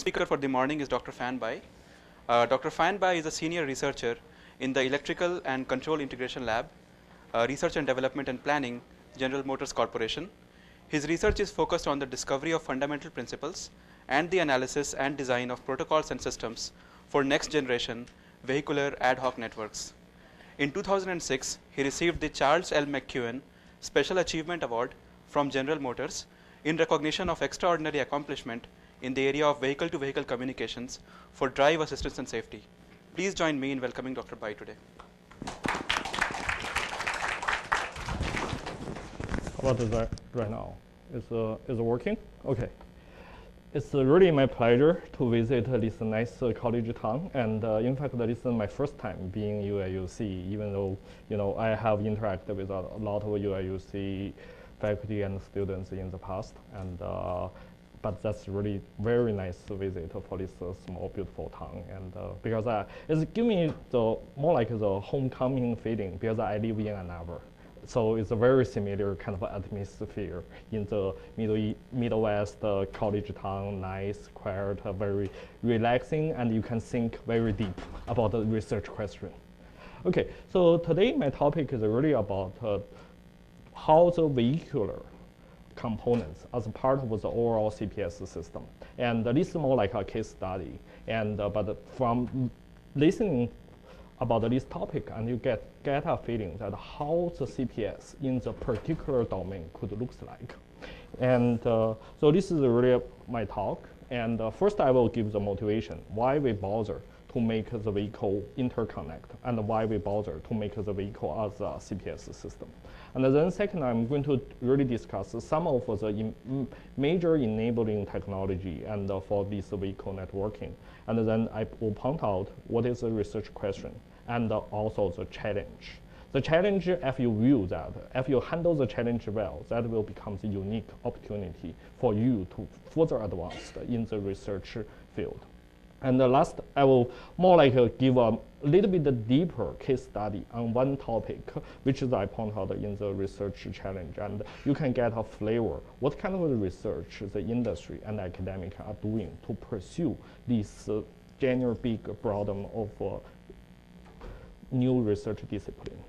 Speaker for the morning is Dr. Fan Bai. Dr. Fan Bai is a senior researcher in the Electrical and Control Integration Lab, Research and Development and Planning, General Motors Corporation. His research is focused on the discovery of fundamental principles and the analysis and design of protocols and systems for next generation vehicular ad hoc networks. In 2006, he received the Charles L. McEwen Special Achievement Award from General Motors in recognition of extraordinary accomplishment in the area of vehicle-to-vehicle communications for drive assistance and safety. Please join me in welcoming Dr. Bai today. How about that right now? Is it working? Okay. It's really my pleasure to visit this nice college town, and in fact, this is my first time being UIUC, even though I have interacted with a lot of UIUC faculty and students in the past, and but that's really very nice visit for this small, beautiful town, and because it's giving me more like the homecoming feeling because I live in Ann Arbor. So it's a very similar kind of atmosphere in the Midwest college town, nice, quiet, very relaxing, and you can think very deep about the research question. Okay, so today my topic is really about how the vehicular components as part of the overall CPS system. And this is more like a case study. And but from listening about this topic, and you get a feeling that how the CPS in the particular domain could look like. And so this is really my talk. And first I will give the motivation, why we bother to make the vehicle interconnect, and why we bother to make the vehicle as a CPS system. And then second, I'm going to really discuss some of the major enabling technology and for this vehicle networking. And then I will point out what is the research question and also the challenge. The challenge, if you view that, if you handle the challenge well, that will become the unique opportunity for you to further advance in the research field. And the last, I will more like give a little bit deeper case study on one topic, which is I point out in the research challenge. And you can get a flavor what kind of research the industry and academic are doing to pursue this general big problem of new research discipline.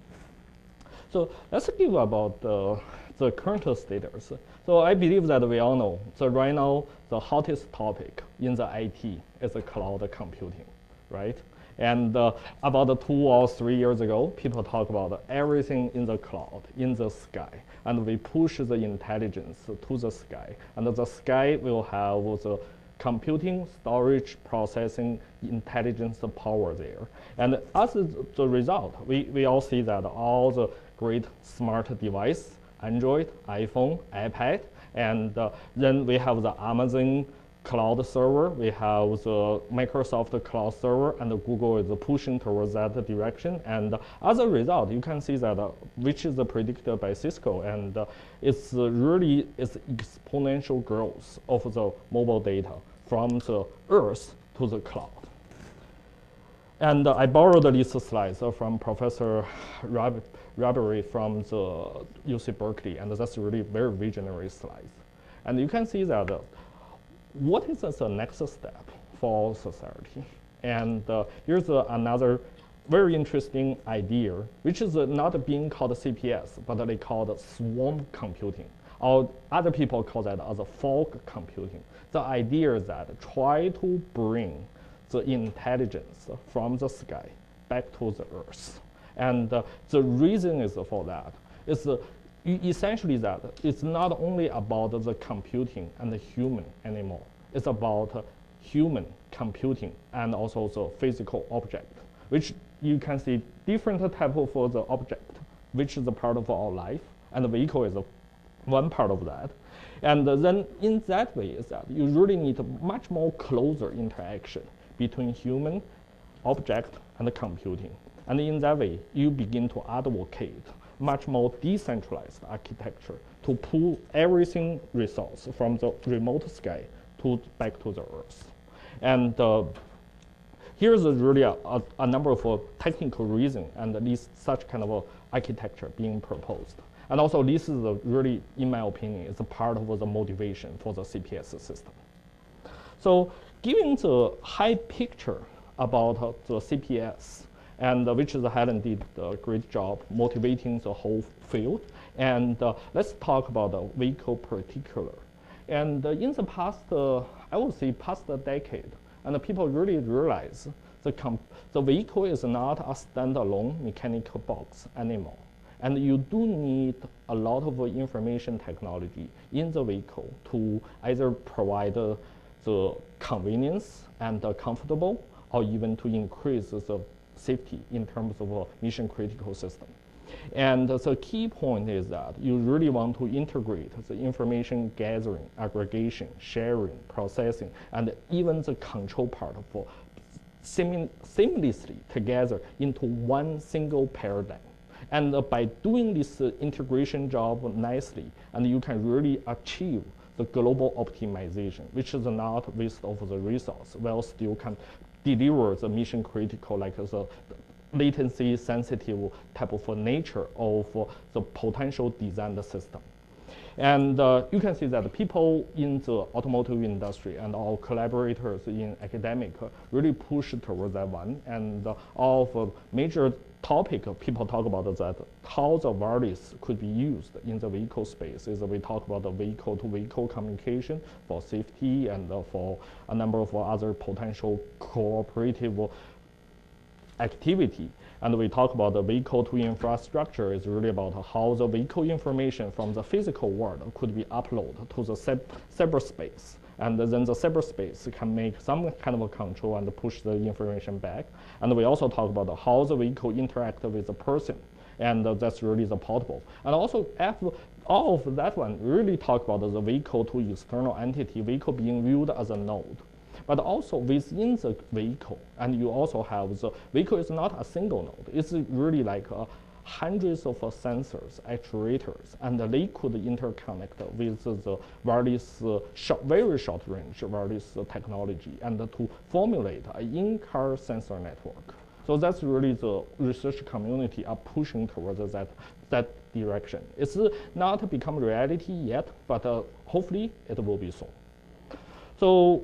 So let's give about the current status. So I believe that we all know, so right now the hottest topic in the IT is cloud computing, right? And about 2 or 3 years ago, people talk about everything in the cloud, in the sky, and we push the intelligence to the sky, and the sky will have the computing, storage, processing, intelligence power there. And as the result, we all see that all the great smart device, Android, iPhone, iPad, and then we have the Amazon cloud server, we have the Microsoft cloud server, and Google is pushing towards that direction. And as a result, you can see that which is predicted by Cisco, and it's really exponential growth of the mobile data from the Earth to the cloud. And I borrowed these slides from Professor Rabbery from the UC Berkeley, and that's really very visionary slides. And you can see that what is the next step for society? And here's another very interesting idea, which is not being called CPS, but they call it swarm computing, or other people call that as a fog computing. The idea is that try to bring the intelligence from the sky back to the earth. And the reason is for that is essentially that it's not only about the computing and the human anymore. It's about human computing and also the physical object, which you can see different type of the object, which is a part of our life, and the vehicle is one part of that. And then in that way is that you really need a much more closer interaction between human, object, and computing. And in that way, you begin to advocate much more decentralized architecture to pull everything resource from the remote sky back to the earth. And here's really a number of technical reasons and this such kind of architecture being proposed. And also this is really, in my opinion, is a part of the motivation for the CPS system. So giving the high picture about the CPS, and which Helen did a great job motivating the whole field. And let's talk about the vehicle particular. And in the past, I would say past decade, and people really realize the vehicle is not a standalone mechanical box anymore. And you do need a lot of information technology in the vehicle to either provide the convenience and comfortable, or even to increase the safety in terms of a mission critical system. And the key point is that you really want to integrate the information gathering, aggregation, sharing, processing, and even the control part for seamlessly together into one single paradigm. And by doing this integration job nicely, and you can really achieve the global optimization, which is not waste of the resource, while still can deliver the mission critical, like the latency sensitive type of nature of the potential designed system. And you can see that people in the automotive industry and our collaborators in academic really push towards that one. And all of major topic people talk about is that how the wireless could be used in the vehicle space. Is we talk about the vehicle-to-vehicle communication for safety and for a number of other potential cooperative activity. And we talk about the vehicle to infrastructure is really about how the vehicle information from the physical world could be uploaded to the cyberspace. And then the cyberspace can make some kind of a control and push the information back. And we also talk about how the vehicle interacts with the person. And that's really the portable. And also after all of that one, really talk about the vehicle to external entity, vehicle being viewed as a node. But also within the vehicle, and you also have the vehicle is not a single node. It's really like hundreds of sensors, actuators, and they could interconnect with the wireless, very short range wireless technology, and to formulate an in-car sensor network. So that's really the research community are pushing towards that direction. It's not become reality yet, but hopefully it will be soon. So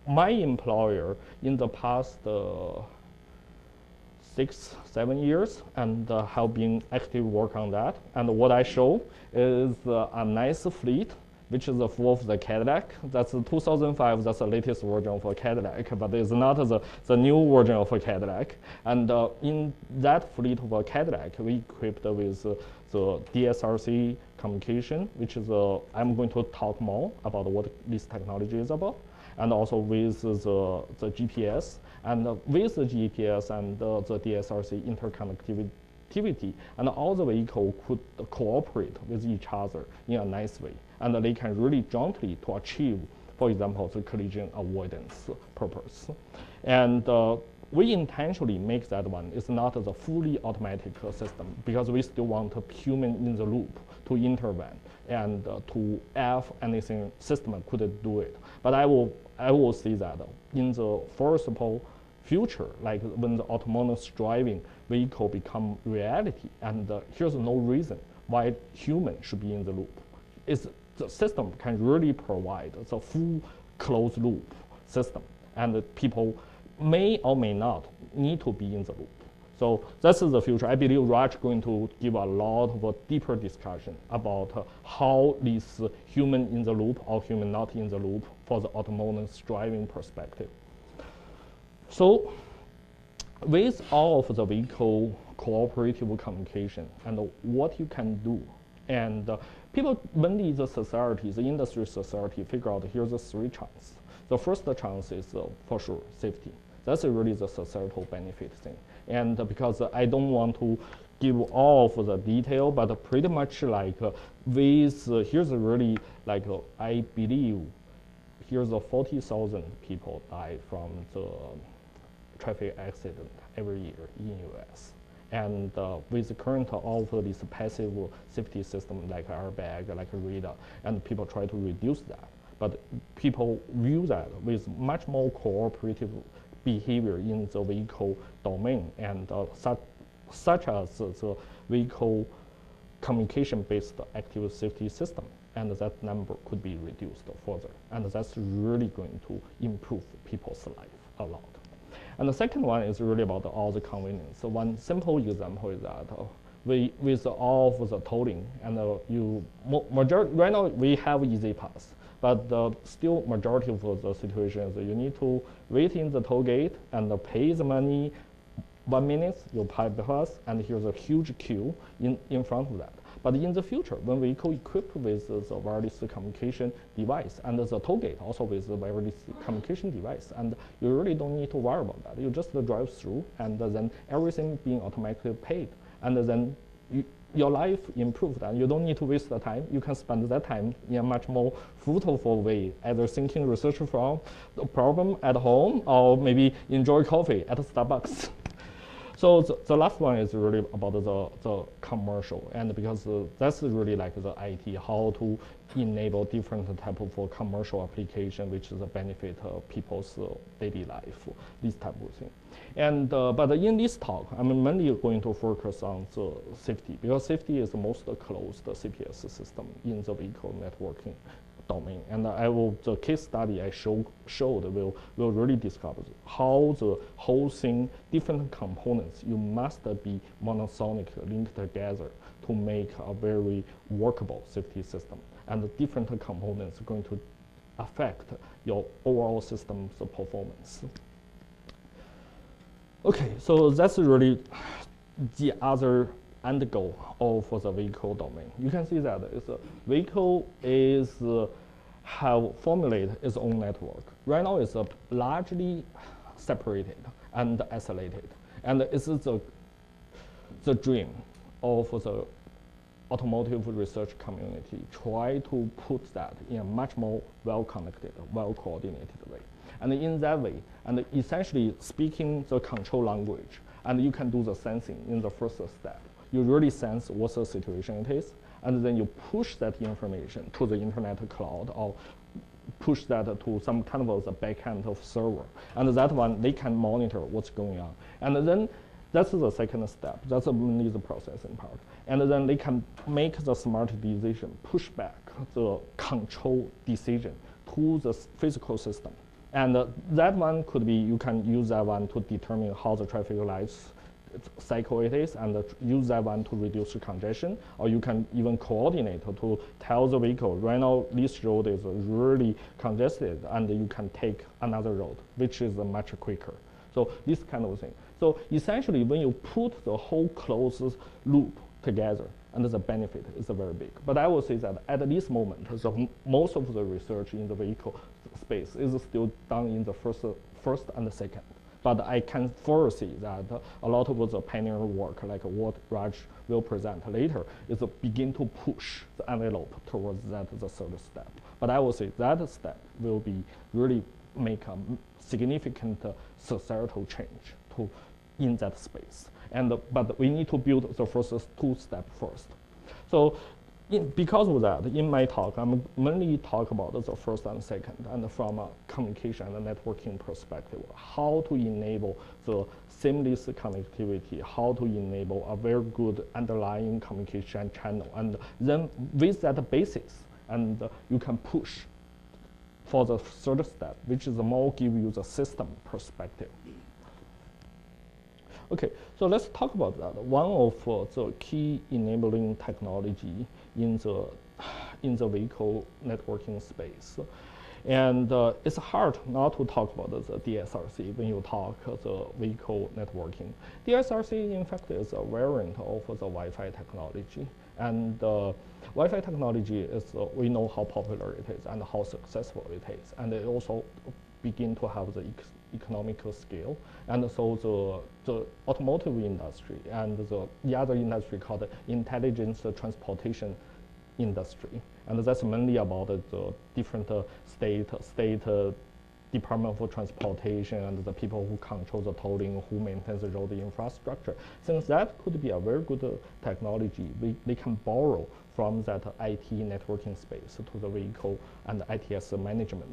my employer in the past 6-7 years and have been active work on that. And what I show is a nice fleet, which is full of the Cadillac. That's 2005, that's the latest version of a Cadillac, but it's not the new version of a Cadillac. And in that fleet of a Cadillac, we equipped with the DSRC communication, which is, I'm going to talk more about what this technology is about, and also with the GPS. And with the GPS and the DSRC interconnectivity, and all the vehicles could cooperate with each other in a nice way. And they can really jointly to achieve, for example, the collision avoidance purpose. And we intentionally make that one. It's not a fully automatic system because we still want a human in the loop to intervene and to have anything system could do it. But I will say that in the foreseeable future, like when the autonomous driving vehicle become reality, and here's no reason why human should be in the loop. The system can really provide the full closed loop system, and people may or may not need to be in the loop. So that's the future. I believe Raj is going to give a lot of deeper discussion about how this human in the loop or human not in the loop for the autonomous driving perspective. So with all of the vehicle cooperative communication and what you can do, and people, mainly the society, the industry society, figure out here's the three chances. The first chance is for sure safety. That's really the societal benefit thing. And because I don't want to give all of the detail, but pretty much like with, here's really like, I believe, here's 40,000 people die from the traffic accident every year in US. And with the current all of this passive safety system like airbag, like radar, and people try to reduce that. But people view that with much more cooperative behavior in the vehicle domain, and such as the vehicle communication-based active safety system. and that number could be reduced further. And that's really going to improve people's life a lot. And the second one is really about all the convenience. So one simple example is that with all of the tolling, and right now we have easy pass, but still majority of the situations you need to wait in the toll gate and pay the money. 1 minute you pay the pass, and here's a huge queue in front of that. But in the future, when vehicle equipped with the wireless communication device and the toll gate also with the wireless communication device, and you really don't need to worry about that. You just drive through, and then everything being automatically paid, and then your life improved, and you don't need to waste the time. You can spend that time in a much more fruitful way, either thinking research from the problem at home, or maybe enjoy coffee at Starbucks. So the last one is really about the commercial, and because that's really like the IT, how to enable different type of commercial application, which is a benefit of people's daily life, this type of thing. And but in this talk, I'm mainly going to focus on the safety, because safety is the most closed CPS system in the vehicle networking domain. And the case study I showed will really discuss how the whole thing, different components, you must be monosonic linked together to make a very workable safety system. And the different components are going to affect your overall system's performance. Okay, so that's really the other end goal of the vehicle domain. You can see that the vehicle have formulated its own network. Right now it's largely separated and isolated. And it's the dream of the automotive research community, try to put that in a much more well-connected, well-coordinated way. And in that way, and essentially speaking the control language, and you can do the sensing in the first step. You really sense what the situation it is, and then you push that information to the internet cloud, or push that to some kind of the backend of server. And that one, they can monitor what's going on. And then that's the second step. That's mainly the processing part. And then they can make the smart decision, push back the control decision to the physical system. And that one could be, you can use that one to determine how the traffic lights cycle it is, and use that one to reduce congestion, or you can even coordinate to tell the vehicle, right now this road is really congested, and you can take another road, which is much quicker. So this kind of thing. So essentially, when you put the whole closed loop together, and the benefit is very big. But I will say that at this moment, most of the research in the vehicle space is still done in the first and the second. But I can foresee that a lot of the pioneer work, like what Raj will present later, is begin to push the envelope towards the third step. But I will say that step will be really make a significant societal change in that space. But we need to build the first two steps first. So because of that, in my talk, I'm mainly talk about the first and second, and from a communication and a networking perspective, how to enable the seamless connectivity, how to enable a very good underlying communication channel, and then with that basis, and you can push for the third step, which is more give you the system perspective. Okay, so let's talk about that. One of the key enabling technology in the vehicle networking space. And it's hard not to talk about the DSRC when you talk the vehicle networking. DSRC, in fact, is a variant of the Wi-Fi technology. And Wi-Fi technology is, we know how popular it is and how successful it is. And it also begin to have the economical scale. And so the automotive industry and the other industry called the intelligence transportation industry. And that's mainly about the different state Department for Transportation and the people who control the tolling, who maintains the road infrastructure. Since that could be a very good technology, they can borrow from that IT networking space to the vehicle and ITS management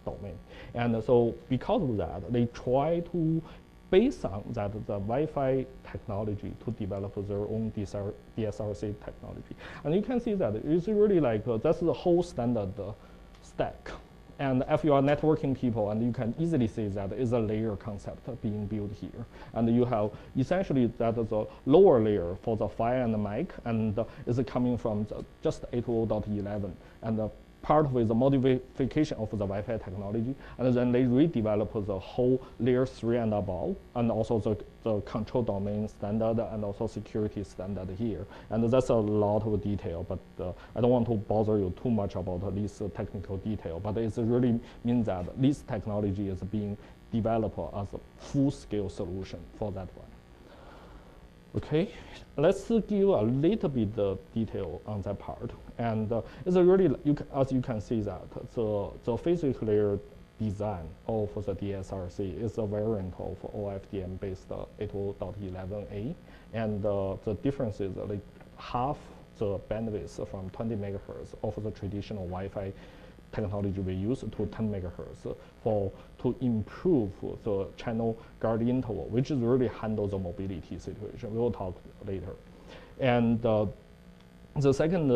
domain. And so because of that, they try to based on that the Wi-Fi technology to develop their own DSRC technology. And you can see that it's really like that's the whole standard stack. And if you are networking people, and you can easily see that is a layer concept being built here. And you have essentially that is a lower layer for the PHY and the mic, and is coming from just 802.11. And part of the modification of the Wi-Fi technology, and then they redevelop the whole layer 3 and above, and also the control domain standard and also security standard here. And that's a lot of detail, but I don't want to bother you too much about this technical detail, but it really means that this technology is being developed as a full-scale solution for that one. Okay, let's give a little bit of detail on that part. And it's really, as you can see that the physical layer design of the DSRC is a variant of OFDM-based 802.11a. And the difference is like half the bandwidth from 20 megahertz of the traditional Wi-Fi technology we use to 10 megahertz to improve the channel guard interval, which is really handle the mobility situation. We will talk later. And the second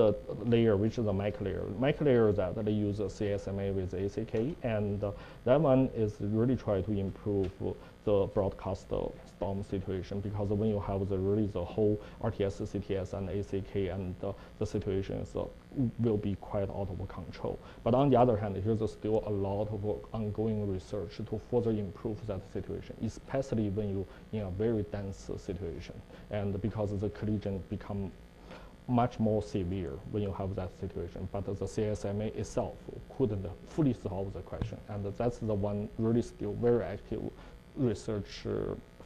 layer, which is the mic layer that they use CSMA with ACK, and that one is really try to improve the broadcast storm situation, because when you have the whole RTS, CTS, and ACK, and the situation will be quite out of control. But on the other hand, here's still a lot of ongoing research to further improve that situation, especially when you in a very dense situation, and because the collision become much more severe when you have that situation. But the CSMA itself couldn't fully solve the question, and that's the one really still very active research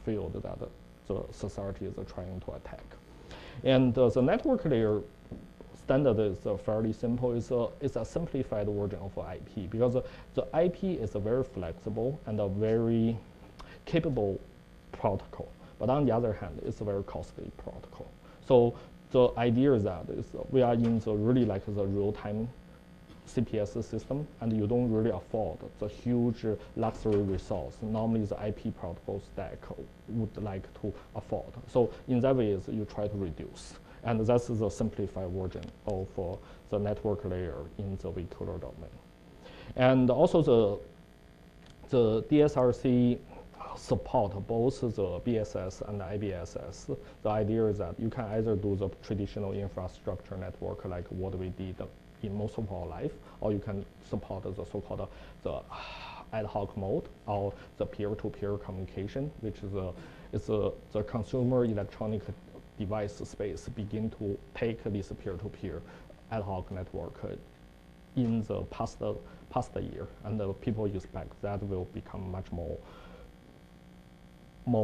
field that the society is trying to attack. And the network layer standard is fairly simple. It's a simplified version of IP, because the IP is a very flexible and a very capable protocol. But on the other hand, it's a very costly protocol. So the idea is that we are in the really like the real-time CPS system, and you don't really afford the huge luxury resource normally the IP protocol stack would like to afford. So in that way, you try to reduce. And that's the simplified version of the network layer in the vehicular domain. And also the DSRC support both the BSS and the IBSS. The idea is that you can either do the traditional infrastructure network like what we did in most of our life, or you can support the so-called the ad hoc mode, or the peer-to-peer communication, which is the consumer electronic device space begin to take this peer-to-peer ad hoc network in the past year, and people expect that will become much more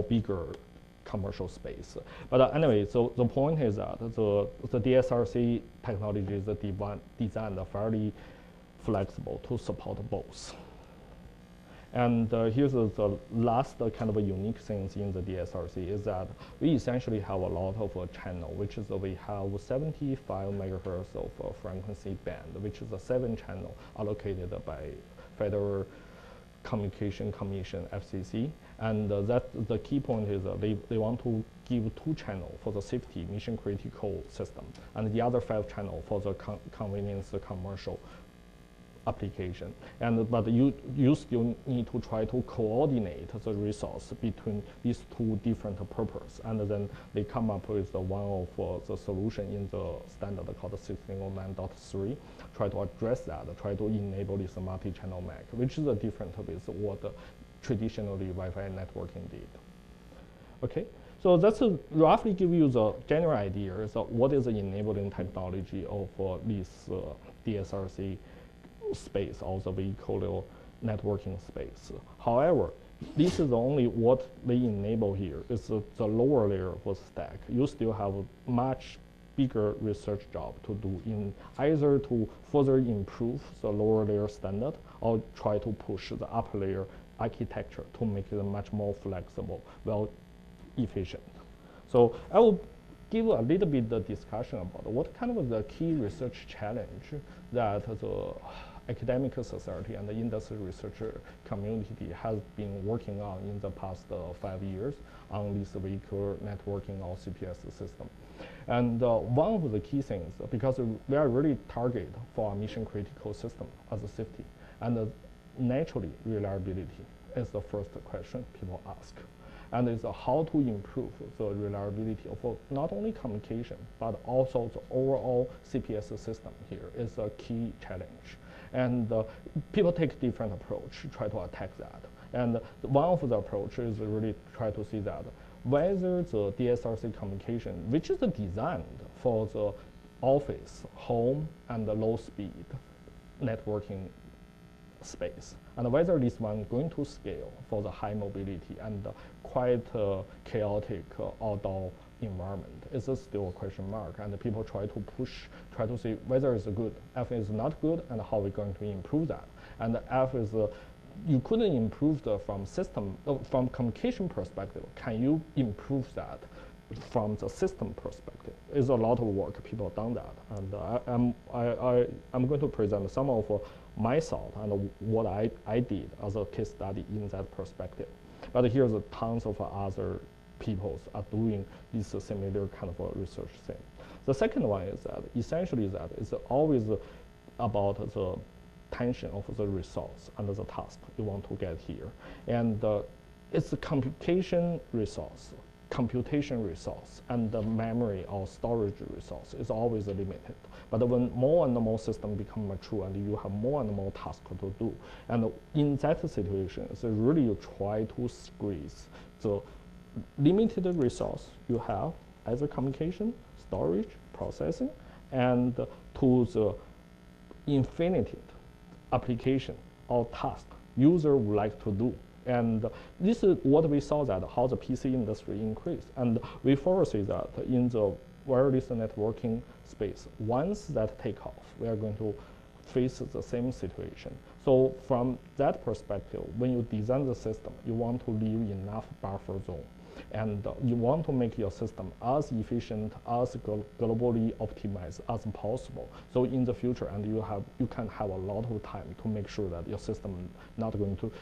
bigger commercial space. But anyway, so the point is that the DSRC technology is designed fairly flexible to support both. And here's the last kind of a unique things in the DSRC is that we essentially have a lot of channel, which is we have 75 megahertz of frequency band, which is a 7 channel allocated by Federal Communication Commission, FCC. And the key point is they want to give 2 channels for the safety mission critical system, and the other 5 channels for the convenience commercial application. But you still need to try to coordinate the resource between these 2 different purposes, and then they come up with one of the solution in the standard called 1609.3, try to address that, try to enable this multi-channel MAC, which is different with what traditionally Wi-Fi networking did. Okay, so that's roughly give you the general idea of what is the enabling technology of this DSRC space, also vehicular networking space. However, this is only what they enable here. It's the lower layer of the stack. You still have a much bigger research job to do in either to further improve the lower layer standard or try to push the upper layer architecture to make it much more flexible, well efficient. So I will give a little bit of discussion about what kind of the key research challenge that the academic society and the industry researcher community has been working on in the past 5 years on this vehicular networking or CPS system. And one of the key things, because we are really targeted for a mission critical system as a safety, and naturally reliability is the first question people ask. And it's how to improve the reliability of not only communication, but also the overall CPS system here is a key challenge. And people take different approach to try to attack that. And one of the approaches is really try to see that whether the DSRC communication, which is designed for the office, home, and the low speed networking space, and whether this one is going to scale for the high mobility and quite chaotic outdoor environment is still a question mark, and people try to see whether it's good, if it's not good, and how we're going to improve that. And if is you couldn't improve from communication perspective, can you improve that from the system perspective? It's a lot of work people have done that, and I'm going to present some of my thought and what I did as a case study in that perspective. But here's tons of other people are doing this similar kind of research thing. The second one is that essentially that it's always about the tension of the resource and the task you want to get here. And it's the computation resource, and the memory or storage resource is always limited. But when more and more systems become mature and you have more and more tasks to do, and in that situation, it's really you try to squeeze the limited resource you have as a communication, storage, processing, and to the infinite application or task user would like to do. And this is what we saw that how the PC industry increased. And we foresee that in the wireless networking space, once that take off, we are going to face the same situation. So from that perspective, when you design the system, you want to leave enough buffer zone. And you want to make your system as efficient, as globally optimized as possible. So in the future, and you can have a lot of time to make sure that your system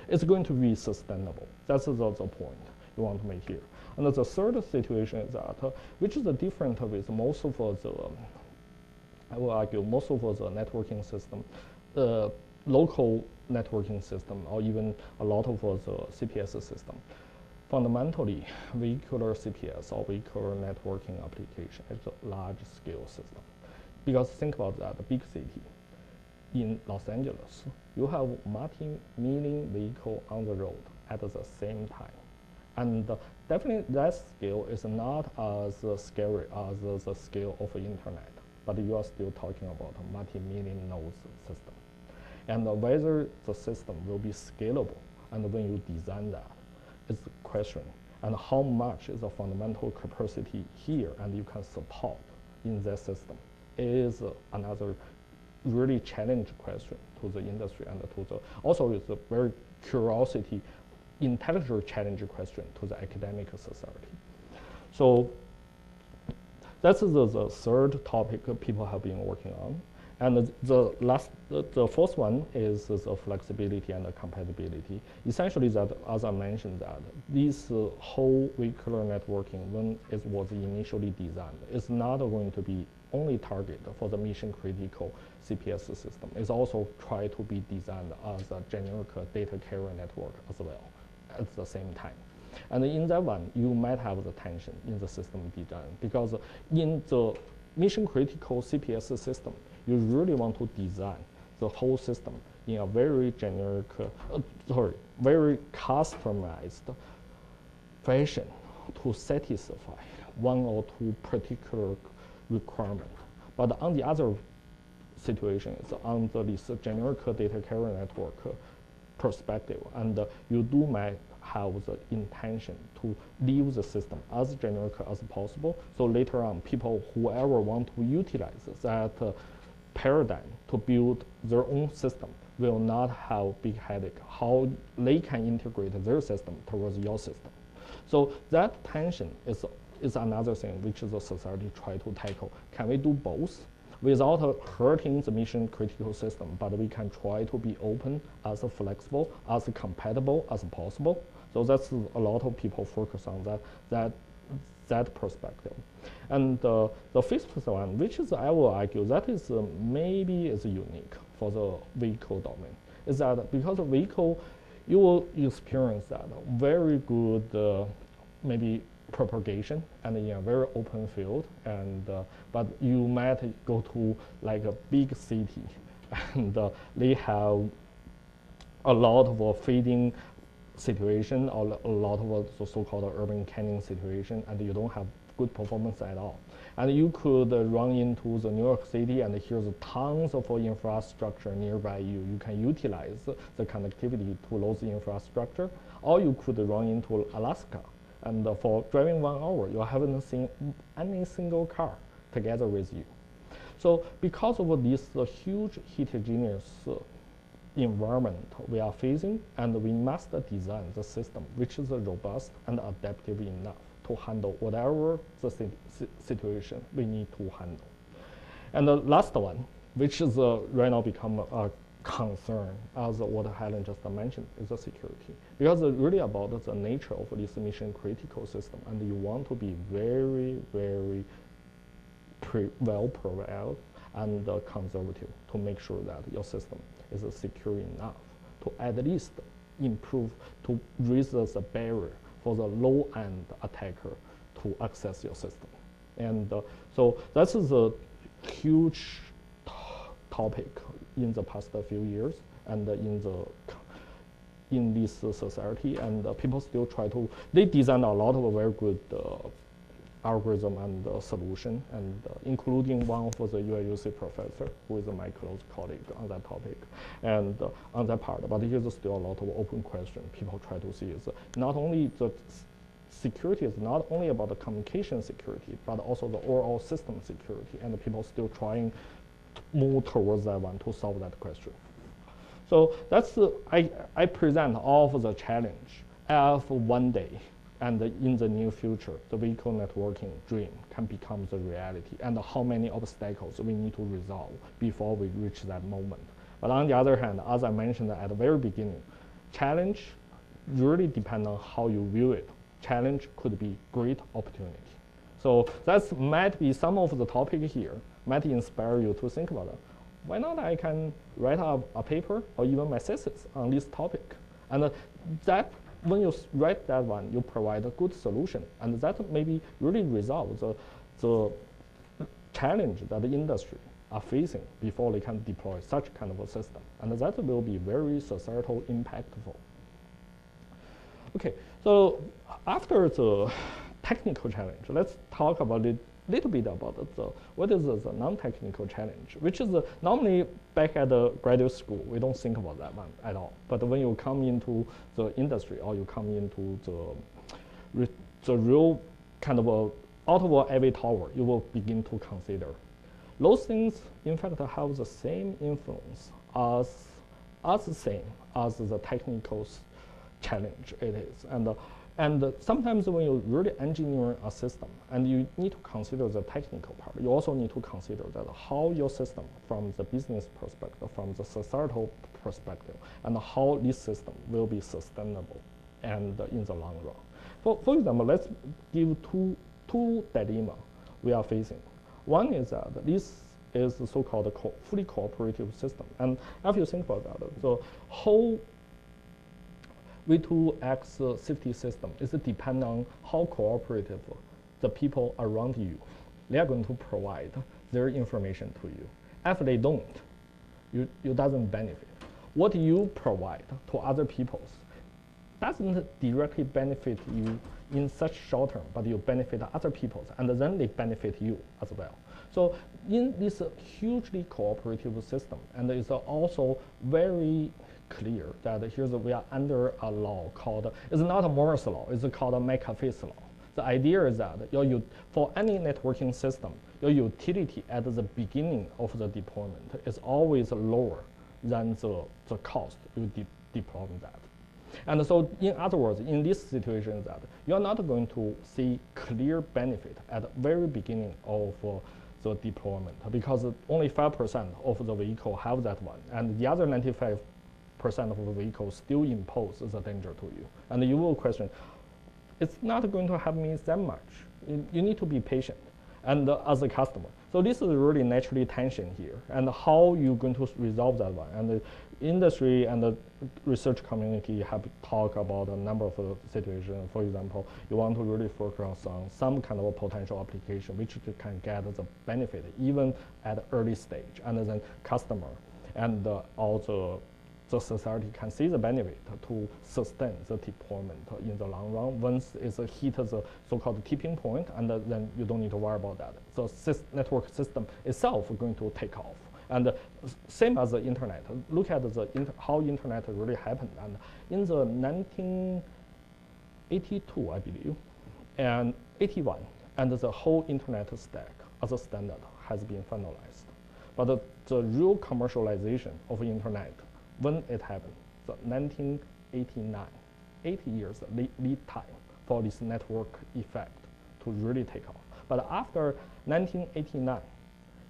it's going to be sustainable. That's the point you want to make here. And the third situation is that, which is different with most of I will argue most of the networking system, local networking system, or even a lot of the CPS system. Fundamentally, vehicular CPS or vehicular networking application is a large-scale system. Because think about that, a big city. In Los Angeles, you have multi-million vehicles on the road at the same time. And definitely that scale is not as scary as the scale of the internet, but you are still talking about a multi-million nodes system. And whether the system will be scalable, and when you design that, is the question. And how much is the fundamental capacity here and you can support in that system is another really challenging question to the industry and to the, also it's a very curiosity, intellectual challenging question to the academic society. So that's the third topic people have been working on. And the fourth one is the flexibility and the compatibility. Essentially, that as I mentioned, that this whole vehicular networking, when it was initially designed, is not going to be only targeted for the mission critical CPS system. It's also try to be designed as a generic data carrier network as well at the same time. And in that one, you might have the tension in the system design, because in the mission critical CPS system, you really want to design the whole system in a very generic, very customized fashion to satisfy one or two particular requirements. But on the other situations, on this generic data carrier network perspective, and you might have the intention to leave the system as generic as possible. So later on, whoever want to utilize that paradigm to build their own system will not have big headache how they can integrate their system towards your system. So that tension is another thing which the society try to tackle. Can we do both? without hurting the mission critical system, but we can try to be open, as flexible, as compatible as possible. So that's a lot of people focus on that perspective. And the fifth one, which is, I will argue, that is maybe is unique for the vehicle domain, is that because of vehicle, you will experience that very good maybe propagation and in a very open field, and but you might go to like a big city and they have a lot of feeding situation or a lot of the so-called urban canning situation, and you don't have good performance at all. And you could run into the New York City, and here's tons of infrastructure nearby you. You can utilize the connectivity to those infrastructure, or you could run into Alaska, and for driving 1 hour, you haven't seen any single car together with you. So because of this huge heterogeneous environment we are facing, and we must design the system which is robust and adaptive enough to handle whatever the situation we need to handle. And the last one, which is right now become a concern, as what Helen just mentioned, is the security. Because really about the nature of this mission critical system, and you want to be very, very well prepared and conservative to make sure that your system is secure enough to at least improve, to raise the barrier for the low-end attacker to access your system. And so that is a huge topic in the past few years, and in this society, and people still try to, they design a lot of very good algorithm and solution, and including one of the UIUC professor who is my close colleague on that topic, and on that part. But here's still a lot of open question people try to see is not only the security is not only about the communication security, but also the overall system security, and people still trying to move towards that one to solve that question. So that's I present all of the challenge of one day, and in the near future, the vehicle networking dream can become the reality, and how many obstacles we need to resolve before we reach that moment. But on the other hand, as I mentioned at the very beginning, challenge really depends on how you view it. Challenge could be great opportunity. So that might be some of the topic here, might inspire you to think about it. Why not I can write up a paper or even my thesis on this topic? And that when you write that one, you provide a good solution, and that maybe really resolve the challenge that the industry are facing before they can deploy such kind of a system. And that will be very societal impactful. Okay, so after the technical challenge, let's talk about it little bit about what is the non-technical challenge, which is normally back at the graduate school, we don't think about that one at all. But when you come into the industry, or you come into the real kind of out of every tower, you will begin to consider. Those things, in fact, have the same influence as the technical challenge it is. And sometimes when you really engineer a system, and you need to consider the technical part, you also need to consider that how your system, from the business perspective, from the societal perspective, and how this system will be sustainable and in the long run. For example, let's give two dilemmas we are facing. One is that this is the so-called fully cooperative system. And if you think about that, the whole V2X safety system is dependent on how cooperative the people around you. They are going to provide their information to you. If they don't, you doesn't benefit. What you provide to other people doesn't directly benefit you in such short term, but you benefit other people, and then they benefit you as well. So in this hugely cooperative system, and it's also very clear that we are under a law called, it's not a Moore's law, it's called a McAfee's law. The idea is that for any networking system, your utility at the beginning of the deployment is always lower than the cost you deploy that. And so in other words, in this situation, that you're not going to see clear benefit at the very beginning of the deployment, because only 5% of the vehicle have that one, and the other 95% of the vehicles still impose the danger to you. And you will question, it's not going to help me that much. You need to be patient, and as a customer. So this is really naturally tension here, and how you're going to resolve that one. And the industry and the research community have talked about a number of situations. For example, you want to really focus on some kind of a potential application which you can get the benefit even at early stage, and then customer and also the society can see the benefit to sustain the deployment in the long run. Once it's hit the so-called tipping point, and then you don't need to worry about that. The network system itself is going to take off. And same as the internet. Look at how internet really happened. And in the 1982, I believe, and 81, and the whole internet stack as a standard has been finalized. But the real commercialization of internet, when it happened, so 1989, 80 years lead time for this network effect to really take off. But after 1989,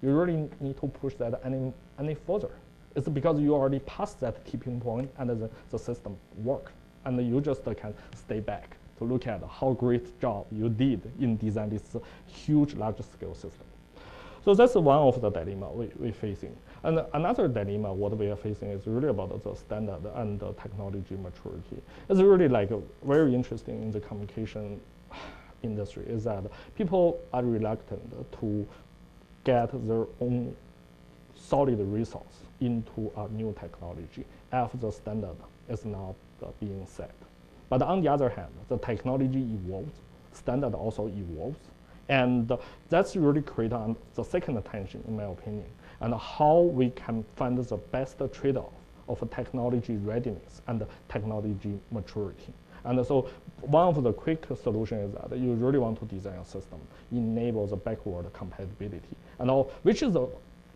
you really need to push that any further. It's because you already passed that tipping point, and the system worked, and you just can stay back to look at how great job you did in designing this huge large-scale system. So that's one of the dilemma we're facing. And another dilemma what we are facing is really about the standard and the technology maturity. It's really like very interesting in the communication industry is that people are reluctant to get their own solid resource into a new technology after the standard is not being set. But on the other hand, the technology evolves, standard also evolves, and that's really create the second tension, in my opinion, and how we can find the best trade-off of technology readiness and technology maturity. And so one of the quick solutions is that you really want to design a system enable the backward compatibility, and which is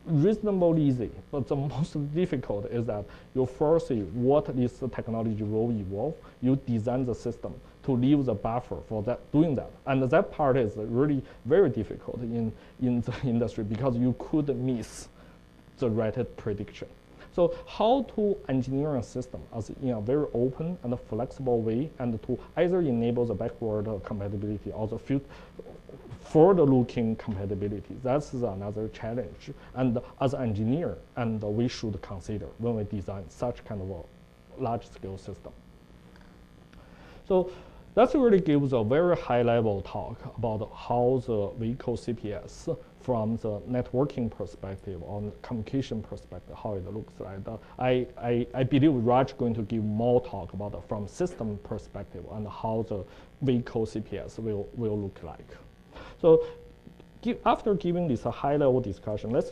reasonably easy, but the most difficult is that you foresee what this technology will evolve. You design the system to leave the buffer for doing that. And that part is really very difficult in the industry because you could miss the right prediction. So how to engineer a system as in a very open and flexible way, and to either enable the backward compatibility or the forward-looking compatibility. That's another challenge. And as an engineer, and we should consider when we design such kind of a large-scale system. So that really gives a very high-level talk about how the vehicle CPS from the networking perspective or communication perspective, how it looks like. I believe Raj is going to give more talk about from system perspective and how the vehicle CPS will look like. So after giving this a high-level discussion, let's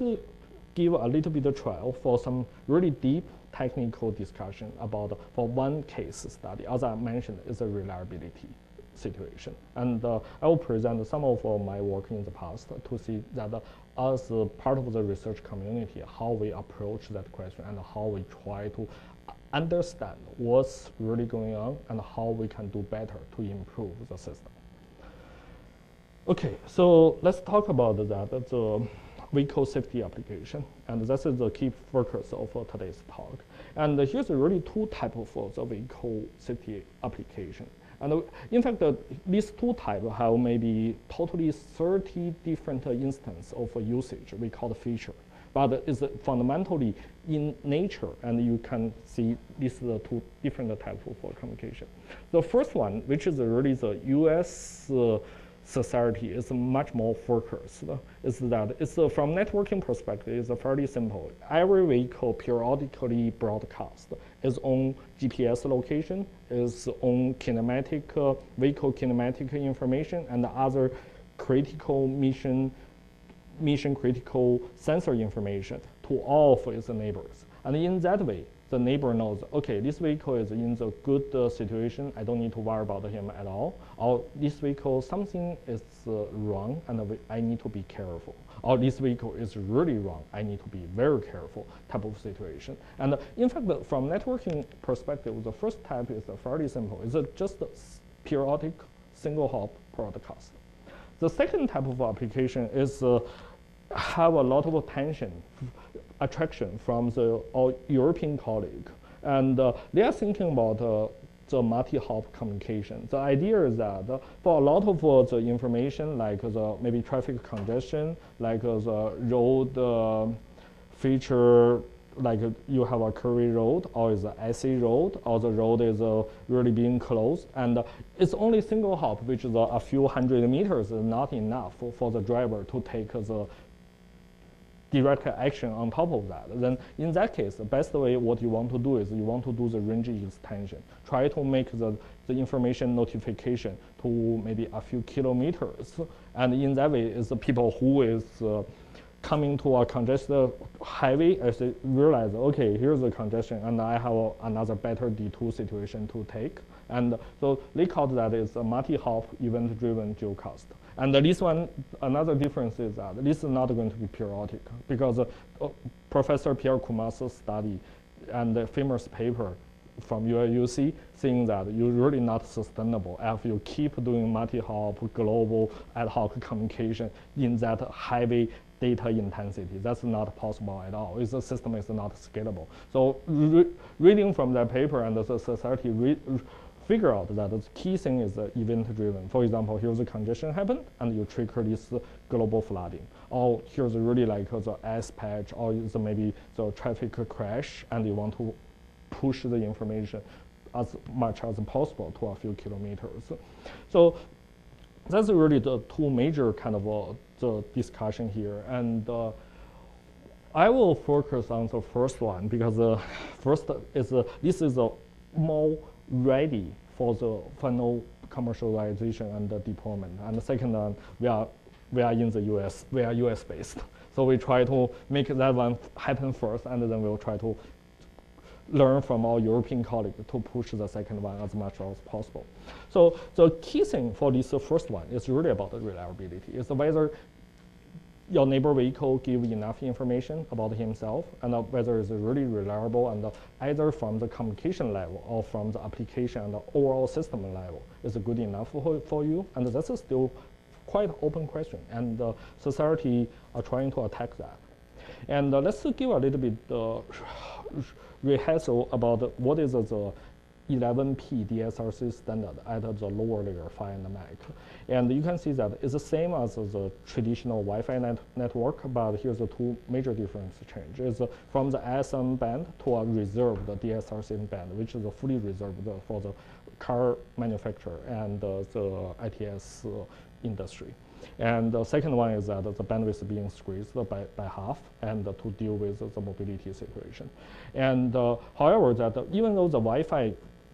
give a little bit of trial for some really deep technical discussion about for one case study. As I mentioned, is a reliability situation. And I will present some of my work in the past to see that as part of the research community, how we approach that question and how we try to understand what's really going on and how we can do better to improve the system. Okay, so let's talk about that, the vehicle safety application. And this is the key focus of today's talk. And here's really two types of the vehicle safety application. And in fact, these two types have maybe totally 30 different instances of usage we call the feature. But it's fundamentally in nature, and you can see these are the two different types of communication. The first one, which is really the US society, is much more focused. Is that it's from networking perspective, it's fairly simple. Every vehicle periodically broadcasts its own GPS location, its own kinematic vehicle kinematic information, and other critical mission critical sensor information to all of its neighbors. And in that way, the neighbor knows, okay, this vehicle is in the good situation, I don't need to worry about him at all. Or this vehicle, something is wrong, and I need to be careful. Or this vehicle is really wrong, I need to be very careful type of situation. And in fact, from networking perspective, the first type is fairly simple. It's just a periodic single hop broadcast. The second type of application is have a lot of attraction from our European colleague. And they are thinking about the multi-hop communication. The idea is that for a lot of the information, like the maybe traffic congestion, like the road feature, like you have a curvy road, or is an icy road, or the road is really being closed, and it's only single hop, which is a few hundred meters, is not enough for the driver to take the direct action on top of that. Then in that case, the best way what you want to do is you want to do the range extension. Try to make the information notification to maybe a few kilometers. And in that way, is the people who is coming to a congested highway as they realize, okay, here's the congestion, and I have another better D2 situation to take. And so they call that is a multi-hop event-driven geocast. And this one, another difference is that this is not going to be periodic, because Professor Pierre Kumas's study and the famous paper from UC saying that you're really not sustainable if you keep doing multi-hop global ad hoc communication in that highway data intensity. That's not possible at all. The system is not scalable. So reading from that paper, and the society figure out that the key thing is event-driven. For example, here's a congestion happen, and you trigger this global flooding. Or here's really like the ice patch, or maybe the traffic crash, and you want to push the information as much as possible to a few kilometers. So that's really the two major kind of the discussion here. And I will focus on the first one, because first is this is more ready for the final commercialization and the deployment. And the second one, we are in the US, we are US based. So we try to make that one happen first, and then we'll try to learn from our European colleagues to push the second one as much as possible. So the key thing for this first one is really about the reliability. It's whether your neighbor vehicle give enough information about himself, and whether it's really reliable, and either from the communication level or from the application and the overall system level is good enough for you. And that's still quite open question, and society are trying to attack that. And let's give a little bit rehearsal about what is the 11P DSRC standard at the lower layer 5 and MAC. And you can see that it's the same as the traditional Wi-Fi network, but here's the two major difference change. It's from the ISM band to a reserved DSRC band, which is fully reserved for the car manufacturer and the ITS industry. And the second one is that the bandwidth is being squeezed by half, and to deal with the mobility situation. And however, that even though the Wi-Fi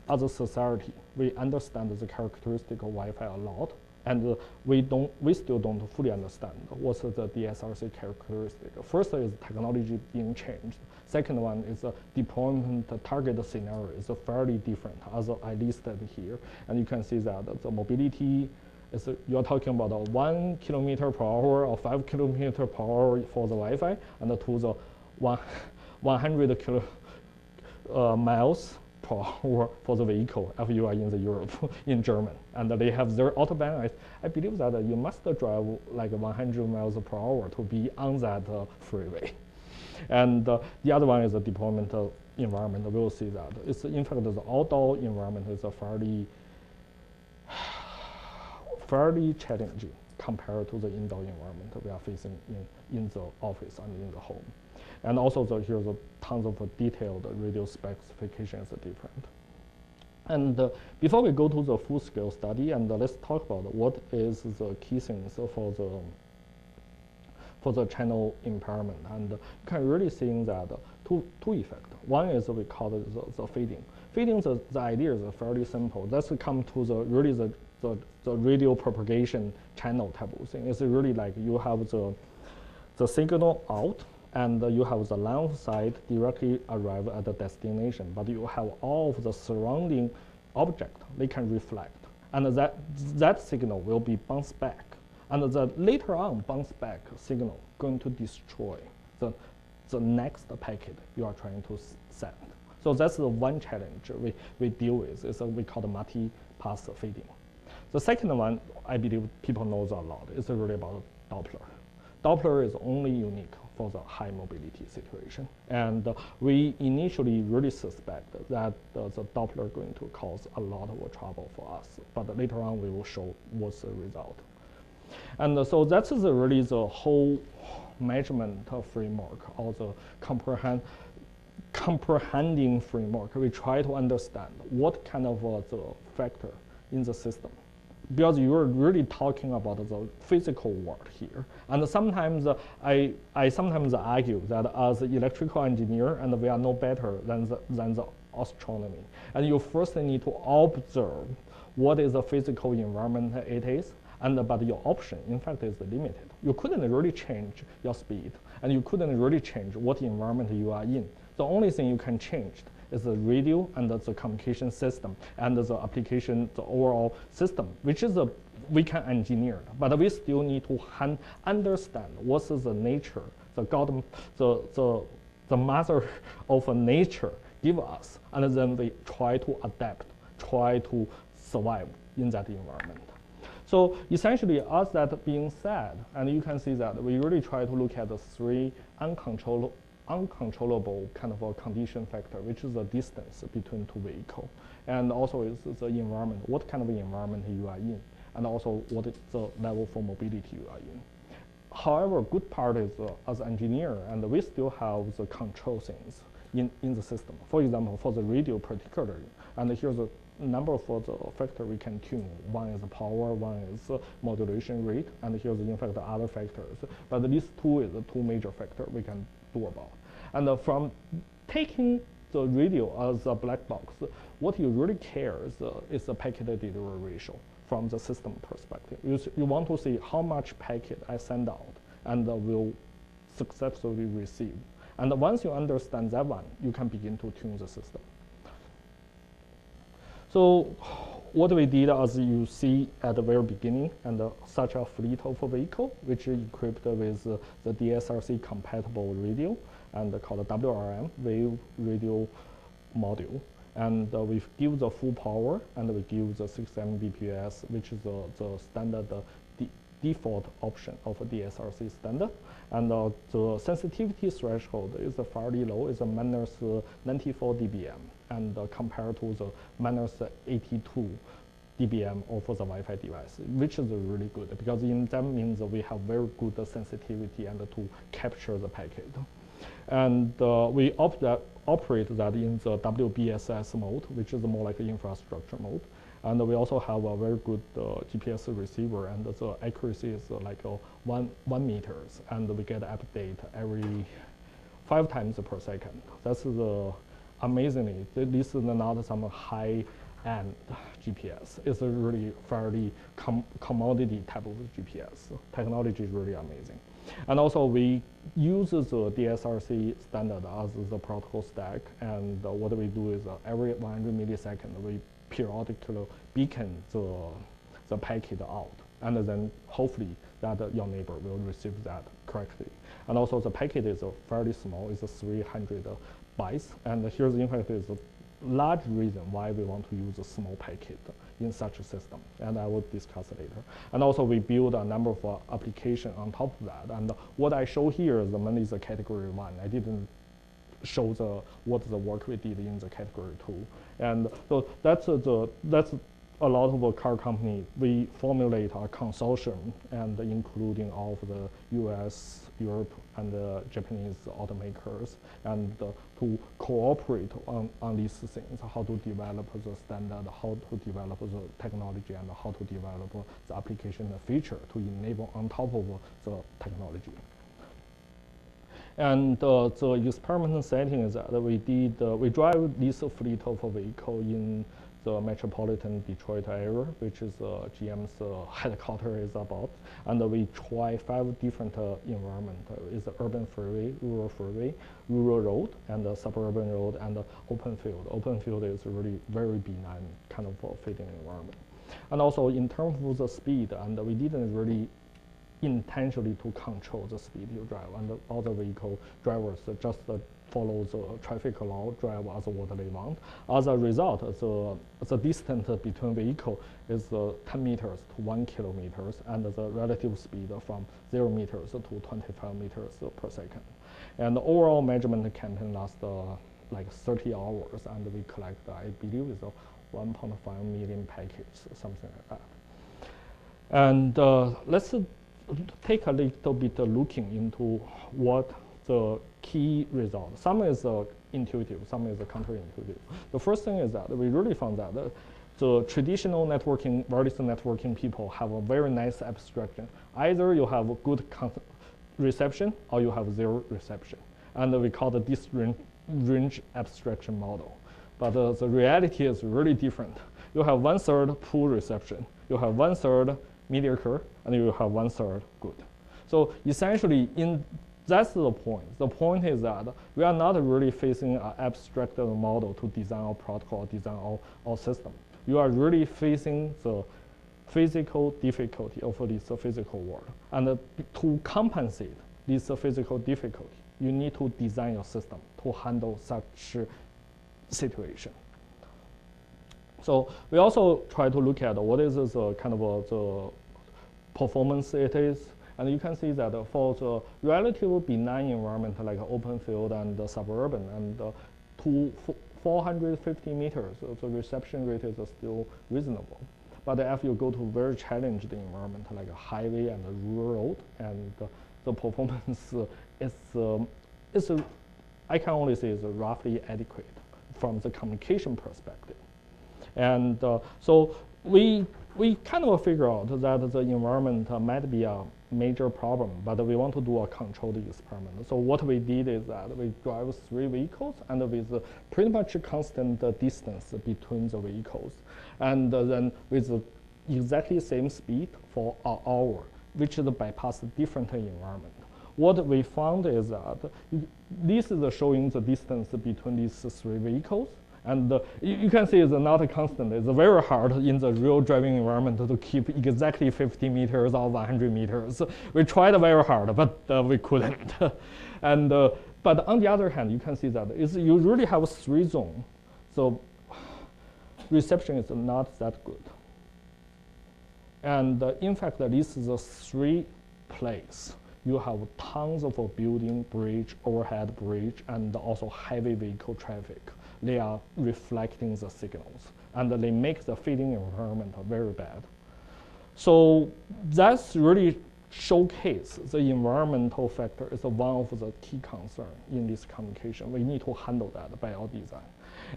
as a society, we understand the characteristic of Wi-Fi a lot, and we still don't fully understand what's the DSRC characteristic. First is technology being changed. Second one is the deployment target scenario is fairly different, as I listed here. And you can see that the mobility is you're talking about 1 kilometer per hour or 5 kilometer per hour for the Wi-Fi, and to the 100 miles per hour for the vehicle if you are in the Europe, in German. And they have their autobahn. I believe that you must drive like 100 miles per hour to be on that freeway. And the other one is the deployment environment. We'll see that. It's in fact the outdoor environment is a fairly challenging compared to the indoor environment we are facing in the office and in the home. And also here's tons of detailed radio specifications are different. And before we go to the full-scale study, and let's talk about what is the key things for the channel impairment. And you can really see that two effects. One is we call it the fading. Fading, the idea is fairly simple. Let's come to the radio propagation channel type of thing. It's really like you have the signal out, and you have the line side directly arrive at the destination, but you have all of the surrounding object they can reflect, and that signal will be bounced back, and the later on bounce back signal going to destroy the next packet you are trying to send. So that's the one challenge we deal with. Is we call the multi-pass fading. The second one, I believe people knows a lot. It's really about Doppler. Doppler is only unique for the high mobility situation. And we initially really suspect that the Doppler is going to cause a lot of trouble for us. But later on, we will show what's the result. And so that's really the whole measurement framework, or the comprehending framework. We try to understand what kind of the factor in the system, because you're really talking about the physical world here. And sometimes I sometimes argue that as an electrical engineer, and we are no better than the astronomy. And you first need to observe what is the physical environment it is, but your option, in fact, is limited. You couldn't really change your speed, and you couldn't really change what environment you are in. The only thing you can change is the radio and the communication system and the application, the overall system, which is we can engineer, but we still need to understand what is the nature, the mother of nature give us, and then we try to adapt, try to survive in that environment. So essentially, as that being said, and you can see that we really try to look at the three uncontrollable kind of a condition factor, which is the distance between two vehicles, and also is the environment, what kind of environment you are in, and also what is the level for mobility you are in. However, good part is as engineer, and we still have the control things in the system. For example, for the radio particularly, and here's a number for the factor we can tune. One is power, one is modulation rate, and here's in fact the other factors. But these two is the two major factors we can do about. And from taking the radio as a black box, what you really care is the packet delivery ratio from the system perspective. You want to see how much packet I send out and will successfully receive. And once you understand that one, you can begin to tune the system. So what we did, as you see at the very beginning, and such a fleet of a vehicle, which is equipped with the DSRC compatible radio, and called WRM, wave radio module. And we give the full power, and we give the 6 Mbps, which is the standard default option of a DSRC standard. And the sensitivity threshold is fairly low, it's a minus 94 dBm, and compared to the minus 82 dBm of the Wi-Fi device, which is really good, because that means we have very good sensitivity and to capture the packet. And we operate that in the WBSS mode, which is more like infrastructure mode. And we also have a very good GPS receiver, and the accuracy is like 1 meters, and we get update every 5 times per second. That's amazingly, this is not some high-end GPS. It's a really fairly commodity type of GPS. Technology is really amazing. And also we use the DSRC standard as the protocol stack, and what we do is every 100 milliseconds we periodically beacon the packet out, and then hopefully that your neighbor will receive that correctly. And also the packet is fairly small, it's 300 bytes, and here's in fact is a large reason why we want to use a small packet in such a system, and I will discuss later. And also we build a number of applications on top of that, and what I show here is mainly the category 1. I didn't show what the work we did in the category 2. And so that's a lot of a car company. We formulate a consortium, and including all of the US, Europe, and Japanese automakers, and to cooperate on these things, how to develop the standard, how to develop the technology, and how to develop the application feature to enable on top of the technology. And the experimental setting is that we drive this fleet of a vehicle in the metropolitan Detroit area, which is GM's headquarters is about. And we try 5 different environments. It's urban freeway, rural road, and suburban road, and open field. Open field is really very benign kind of fitting environment. And also in terms of the speed, and we didn't really intentionally to control the speed you drive, and all the vehicle drivers just follow the traffic law, drive as what they want. As a result, the distance between vehicle is 10 meters to 1 kilometers, and the relative speed from 0 meters to 25 meters per second. And the overall measurement campaign lasts like 30 hours, and we collect, I believe, is 1.5 million packets, something like that. And let's take a little bit looking into what the key results. Some is intuitive, some is counterintuitive. The first thing is that we really found that the traditional networking, wireless networking people have a very nice abstraction. Either you have a good reception or you have zero reception. And we call this range abstraction model. But the reality is really different. You have 1/3 poor reception, you have 1/3 mediocre, and you have 1/3 good. So essentially, that's the point. The point is that we are not really facing an abstract model to design our protocol, design our system. You are really facing the physical difficulty of this physical world. And to compensate this physical difficulty, you need to design your system to handle such situation. So we also try to look at what is the kind of the performance it is. And you can see that for the relatively benign environment like open field and suburban and to 450 meters, the reception rate is still reasonable. But if you go to very challenged environment like a highway and a rural road, and the performance is I can only say is roughly adequate from the communication perspective. And so we kind of figure out that the environment might be a major problem, but we want to do a controlled experiment. So what we did is that we drive 3 vehicles and with pretty much a constant distance between the vehicles. And then with exactly same speed for an hour, which is bypass different environment. What we found is that this is showing the distance between these 3 vehicles. And you can see it's not a constant. It's very hard in the real driving environment to keep exactly 50 meters or 100 meters. We tried very hard, but we couldn't. And but on the other hand, you can see that you really have 3 zones. So reception is not that good. And in fact, this is a 3 place. You have tons of building, bridge, overhead bridge, and also heavy vehicle traffic. They are reflecting the signals, and they make the feeding environment very bad. So that's really showcase the environmental factor is one of the key concerns in this communication. We need to handle that by our design.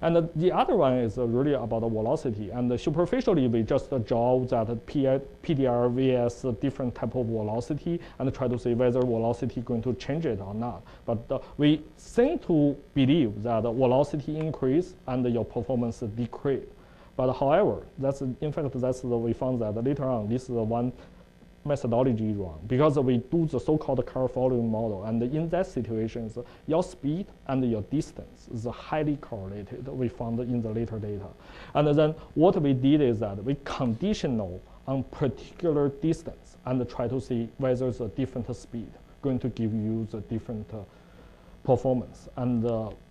And the other one is really about the velocity. And superficially, we just draw that PDR vs different type of velocity and try to see whether velocity is going to change it or not. But we seem to believe that velocity increase and your performance decrease. But however, we found that later on, this is one methodology wrong, because we do the so-called car following model, and in that situation, your speed and your distance is highly correlated, we found in the later data. And then what we did is that we conditional on particular distance and try to see whether the different speed going to give you the different performance, and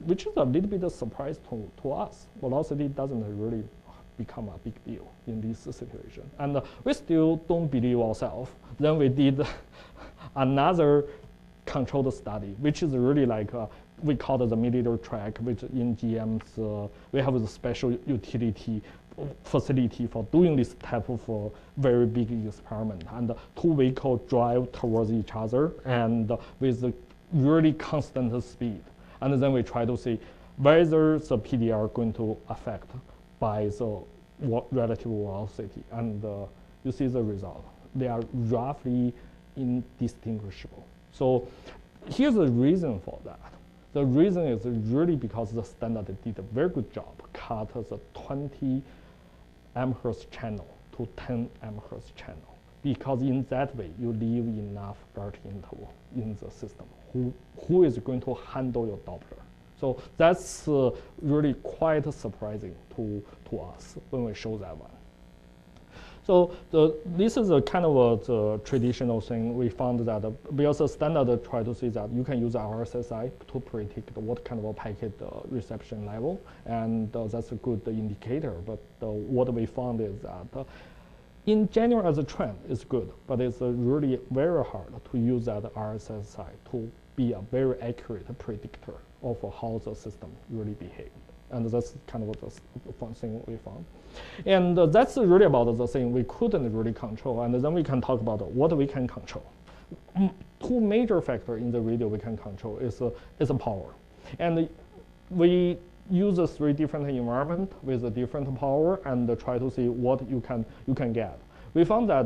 which is a little bit of surprise to us. Velocity doesn't really become a big deal in this situation. And we still don't believe ourselves. Then we did another controlled study, which is really like, we call it the millimeter track, which in GM's, we have a special utility facility for doing this type of very big experiment. And 2 vehicles drive towards each other and with really constant speed. And then we try to see whether the PDR going to affect by the relative velocity, and you see the result. They are roughly indistinguishable. So here's the reason for that. The reason is really because the standard did a very good job, cut the 20 amhertz channel to 10 amhertz channel, because in that way you leave enough dirty interval in the system. Who is going to handle your Doppler? So that's really quite surprising to us when we show that one. So this is a kind of the traditional thing. We found that we also standard try to see that you can use RSSI to predict what kind of a packet reception level, and that's a good indicator. But what we found is that in general as a trend, it's good, but it's really very hard to use that RSSI to be a very accurate predictor of how the system really behaves. And that's kind of the fun thing we found. And that's really about the thing we couldn't really control. And then we can talk about what we can control. Two major factors in the radio we can control is power. And we use 3 different environments with a different power and try to see what you can get. We found that,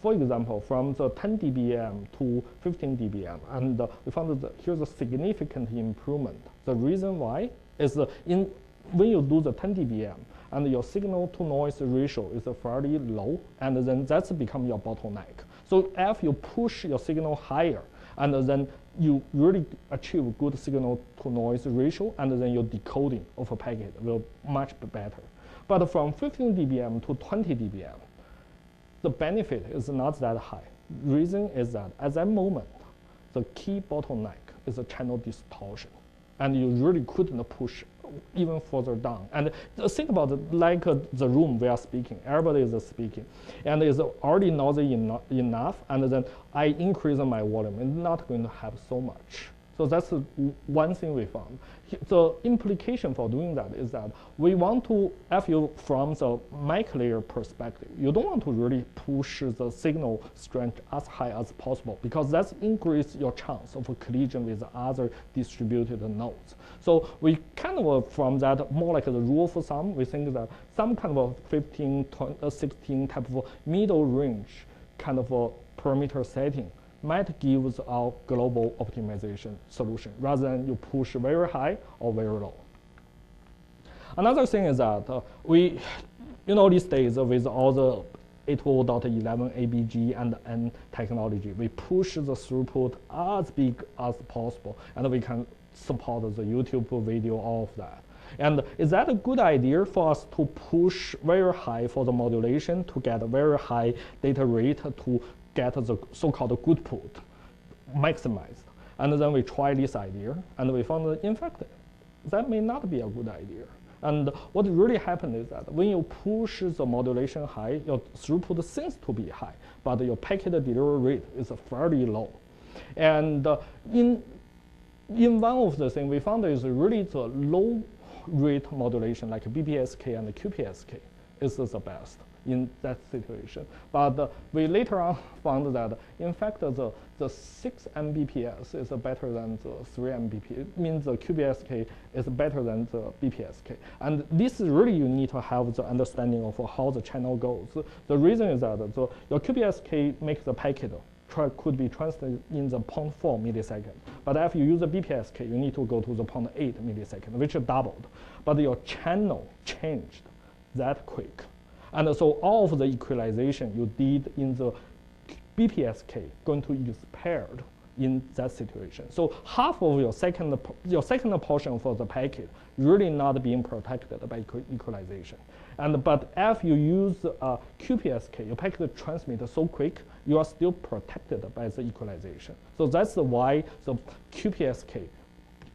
for example, from the 10 dBm to 15 dBm, and we found that here's a significant improvement. The reason why is when you do the 10 dBm, and your signal to noise ratio is fairly low, and then that's become your bottleneck. So if you push your signal higher, and then you really achieve good signal to noise ratio, and then your decoding of a packet will much better. But from 15 dBm to 20 dBm, the benefit is not that high. Reason is that at that moment, the key bottleneck is a channel distortion, and you really couldn't push even further down. And think about it like the room we are speaking. Everybody is speaking, and it's already noisy enough, and then I increase my volume. It's not going to have so much. So that's one thing we found. The implication for doing that is that we want to, if you from the mic layer perspective, you don't want to really push the signal strength as high as possible, because that's increase your chance of a collision with other distributed nodes. So we kind of, from that, more like the rule of thumb, we think that some kind of a 15, 16 type of middle range kind of a parameter setting might give us our global optimization solution, rather than you push very high or very low. Another thing is that these days with all the 802.11 ABG and N technology, we push the throughput as big as possible, and we can support the YouTube video, all of that. And is that a good idea for us to push very high for the modulation to get a very high data rate to get the so-called good put maximized? And then we try this idea, and we found that, in fact, that may not be a good idea. And what really happened is that when you push the modulation high, your throughput seems to be high, but your packet delivery rate is fairly low. And in one of the things we found is really the low rate modulation, like BPSK and QPSK, is the best in that situation. But we later on found that, in fact, the 6 Mbps is better than the 3 Mbps. It means the QPSK is better than the BPSK. And this is really, you need to have the understanding of how the channel goes. The reason is that your QPSK makes the packet could be translated in the 0.4 millisecond. But if you use the BPSK, you need to go to the 0.8 millisecond, which is doubled. But your channel changed that quick. And so all of the equalization you did in the BPSK going to be spared in that situation. So half of your second portion for the packet really not being protected by equalization. But if you use QPSK, your packet transmits so quick, you are still protected by the equalization. So that's why the QPSK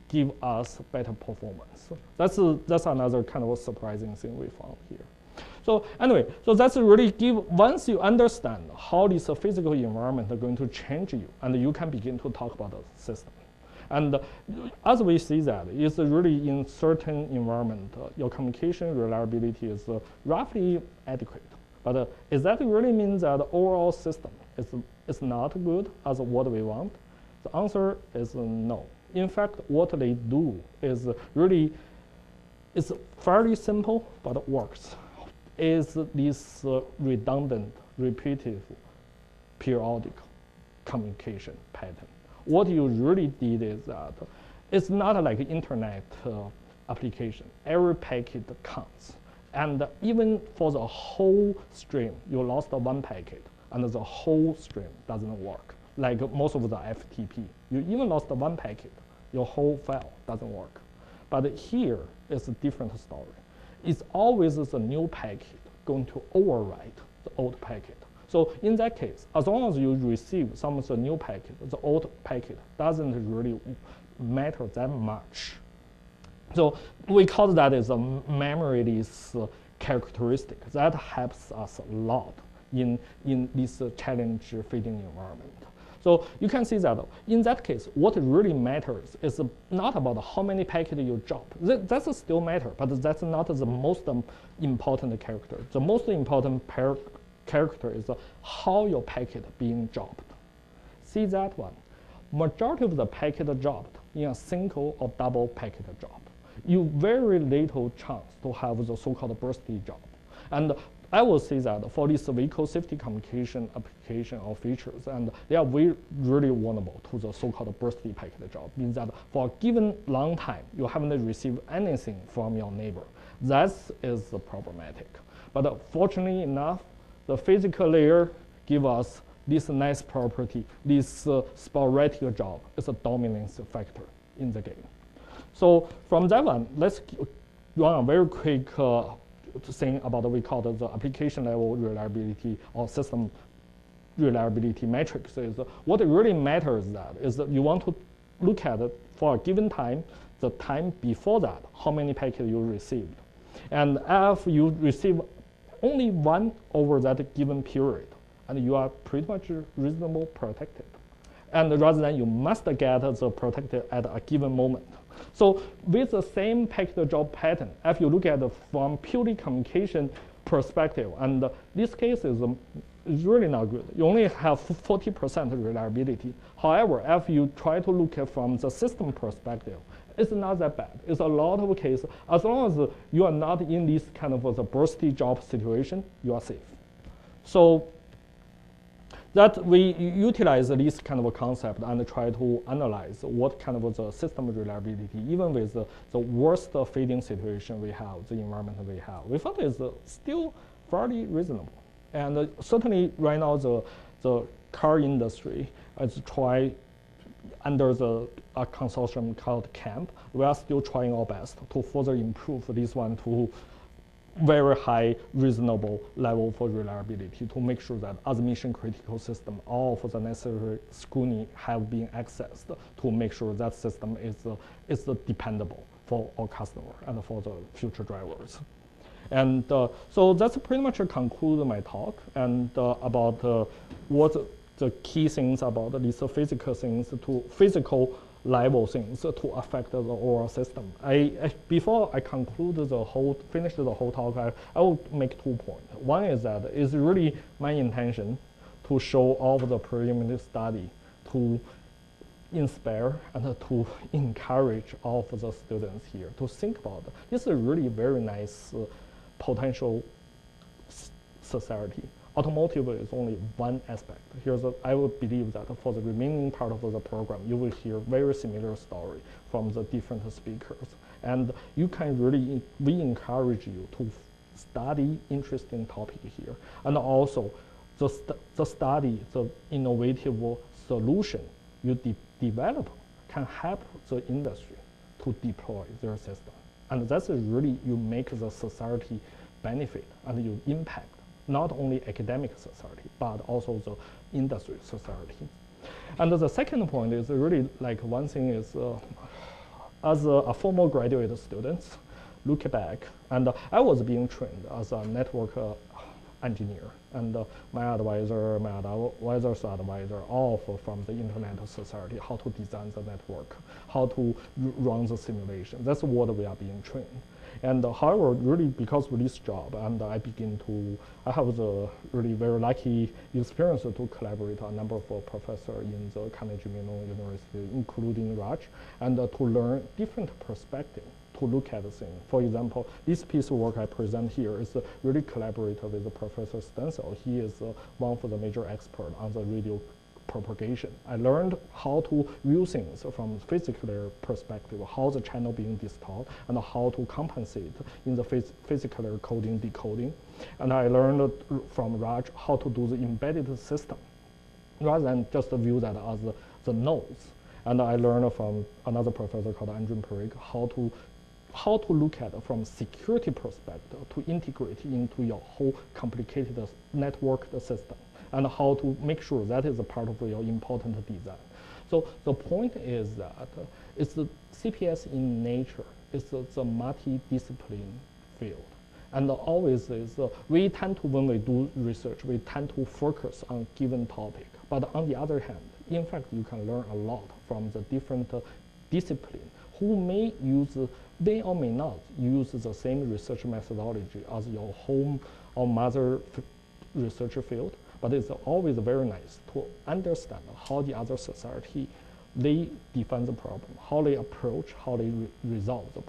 give us better performance. That's another kind of surprising thing we found here. So anyway, so that's really once you understand how this physical environment is going to change you, and you can begin to talk about the system. And as we see that, it's really in certain environment, your communication reliability is roughly adequate. But does that really mean that the overall system is not good as what we want? The answer is no. In fact, what they do is really, it's fairly simple, but it works. Is this redundant, repetitive, periodic communication pattern. What you really did is that it's not like internet application. Every packet counts. And even for the whole stream, you lost one packet, and the whole stream doesn't work. Like most of the FTP, you even lost one packet, your whole file doesn't work. But here is a different story. It's always a new packet going to overwrite the old packet. So in that case, as long as you receive some of the new packet, the old packet doesn't really matter that much. So we call that as a memory-less characteristic. That helps us a lot in this challenge feeding environment. So you can see that in that case, what really matters is not about how many packets you drop. That still matter, but that's not the most important character. The most important character is how your packet being dropped. See that one? Majority of the packet dropped in a single or double packet drop. You very little chance to have the so-called bursty drop. And I will say that for this vehicle safety communication application or features, and they are really vulnerable to the so-called bursty packet drop. Means that for a given long time, you haven't received anything from your neighbor. That is problematic. But fortunately enough, the physical layer give us this nice property. This sporadic drop is a dominance factor in the game. So from that one, let's run a very quick thing about what we call the application level reliability or system reliability metrics. Is what really matters is that you want to look at it for a given time, the time before that, how many packets you received. And if you receive only one over that given period, and you are pretty much reasonably protected. And rather than you must get the protected at a given moment. So with the same packet drop pattern, if you look at it from purely communication perspective, and this case is really not good. You only have 40% reliability. However, if you try to look at from the system perspective, it's not that bad. It's a lot of cases. As long as you are not in this kind of a bursty drop situation, you are safe. So that we utilize this kind of a concept and try to analyze what kind of the system reliability, even with the worst feeding situation we have, the environment we have. We found it's still fairly reasonable. And certainly right now the car industry is trying under a consortium called CAMP. We are still trying our best to further improve this one to very high reasonable level for reliability to make sure that as mission critical system, all of the necessary scrutiny have been accessed to make sure that system is dependable for our customer and for the future drivers. And so that's pretty much conclude my talk and about what the key things about these physical things to physical level things to affect the overall system. Before I finish the whole talk, I will make 2 points. One is that it's really my intention to show all of the preliminary study to inspire and to encourage all of the students here to think about it. This is really very nice potential society. Automotive is only one aspect. I would believe that for the remaining part of the program, you will hear very similar story from the different speakers. And you can really, we encourage you to study interesting topic here. And also the study, the innovative solution you develop can help the industry to deploy their system. And that's really, you make the society benefit and you impact not only academic society, but also the industry society. And the second point is really like one thing is, as a former graduate student, look back, and I was being trained as a network engineer, and my advisor's advisor, all from the Internet Society, how to design the network, how to run the simulation. That's what we are being trained. And however, really because of this job, and I have the really very lucky experience to collaborate a number of professors in the Carnegie Mellon University, including Raj, and to learn different perspective to look at the thing. For example, this piece of work I present here is really collaborative with Professor Stencil. He is one of the major experts on the radio propagation. I learned how to view things from physical perspective, how the channel being distorted, and how to compensate in the physical coding, decoding. And I learned from Raj how to do the embedded system, rather than just view that as the nodes. And I learned from another professor called Andrew Parikh how to look at it from security perspective to integrate into your whole complicated networked system, and how to make sure that is a part of your important design. So the point is that it's the CPS in nature. It's a multidiscipline field. And always is, we tend to, when we do research, we tend to focus on a given topic. But on the other hand, in fact, you can learn a lot from the different discipline who may use, they or may not use the same research methodology as your home or mother research field. But it's always very nice to understand how the other society, they define the problem, how they approach, how they resolve the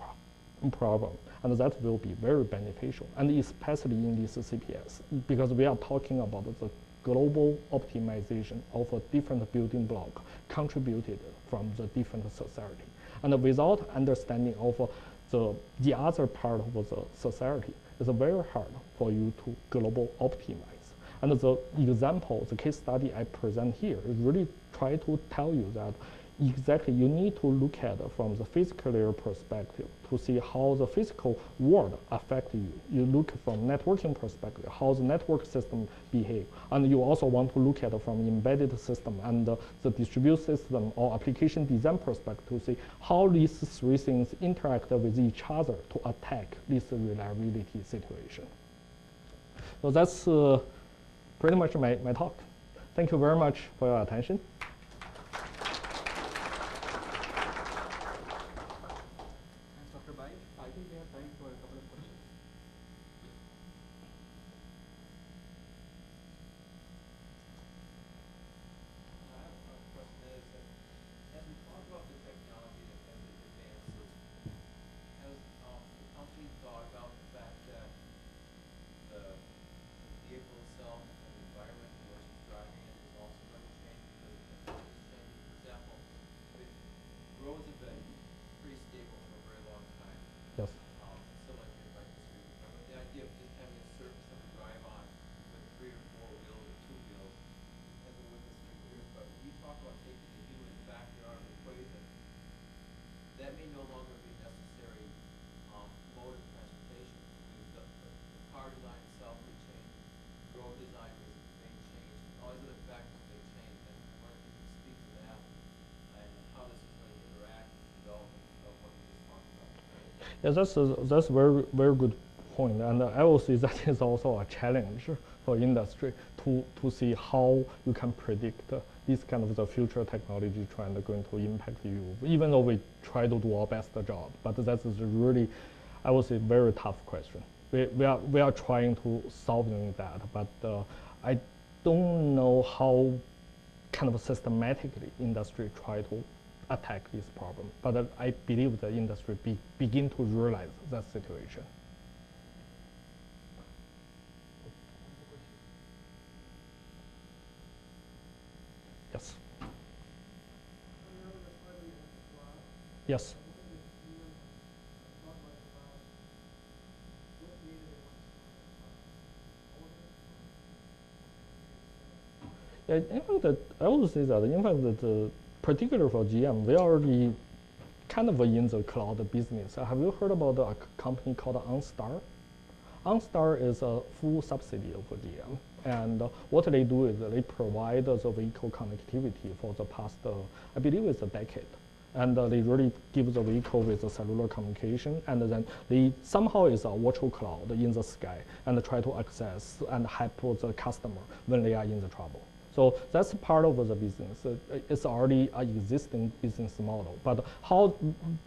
problem. And that will be very beneficial, and especially in this CPS, because we are talking about the global optimization of a different building block contributed from the different society. And without understanding of the other part of the society, it's very hard for you to global optimize. And the example, the case study I present here, is really try to tell you that exactly you need to look at it from the physical layer perspective to see how the physical world affects you. You look from networking perspective, how the network system behave. And you also want to look at it from embedded system and the distributed system or application design perspective to see how these three things interact with each other to attack this reliability situation. So that's pretty much my talk. Thank you very much for your attention. I think we have time for a couple of questions. I have a question is that as we talk about the technology and as it advances, has the company thought about the fact that the vehicle itself and the environment in which it's driving it is also going to change because the technology is changing? For example, if it grows a bit, pretty stable for a very long time. Yes. Similar to your bike history. But the idea of just having a surface that we drive on with 3 or 4 wheels or 2 wheels has been with us for years. But when you talk about taking the human factor out of the equation, that may no longer be necessary mode of transportation. Because the car design itself may change, road design may change, all these other factors may change. And I wonder if you can speak to that and how this is going to interact with the development of what you just talked about. Yeah, that's very good point, and I will say that is also a challenge for industry to see how you can predict this kind of the future technology trend going to impact you. Even though we try to do our best job, but that is really, I would say, very tough question. We are trying to solving that, but I don't know how kind of systematically industry try to attack this problem. But I believe the industry begin to realize that situation. Yes. Yes. Yeah, in fact, I would say that in fact that particular for GM, we already kind of in the cloud business. Have you heard about a company called OnStar? OnStar is a full subsidy of GM, and what they do is they provide the vehicle connectivity for the past, I believe it's a decade. And they really give the vehicle with the cellular communication, and then they somehow is a virtual cloud in the sky and try to access and help the customer when they are in the trouble. So that's part of the business. It's already an existing business model. But how